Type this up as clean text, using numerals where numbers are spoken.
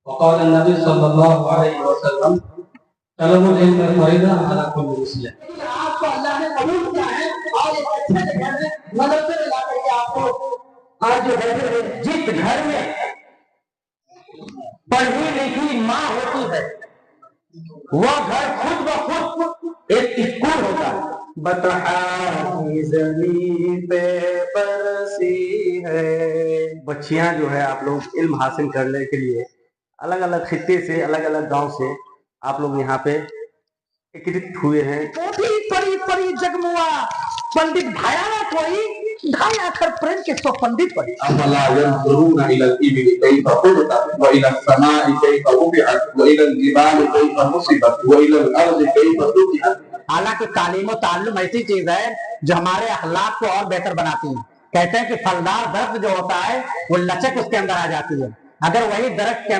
وقال النبي صلى الله عليه وسلم طلب العلم فريضة على كل مسلم. آپ کو اللہ نے قبول کیا ہے اور ایک اچھے جگہ میں مدرسے میں لا کر کے آپ کو آج جو بیٹھے ہیں، جس گھر میں پڑھی لکھی ماں ہوتی ہے وہ گھر خود بخود ایک اسکول ہوتا ہے. بطحا کی زمین پہ برسی ہے. بچیاں جو ہے آپ لوگ علم حاصل کرنے کے لیے الگ الگ خطے سے الگ الگ گاؤں سے آپ لوگ یہاں پہ اکٹھت ہوئے ہیں. پڑی جگموا پنڈت بھایا نہ کوئی ڈھائی آخر پریم کے سو پنڈت پڑی. افلا ينظرون الى الابل كيف خلقت والى السماء كيف رفعت والى الجبال كيف نصبت والى الارض كيف سطحت. حالانکہ تعلیم و تعلم ایسی چیز ہے جو ہمارے اخلاق کو اور بہتر بناتی ہے. کہتے ہیں کہ پھلدار درخت جو ہوتا ہے وہ لچک اس کے اندر آ جاتی ہے. اگر وہی درخت کے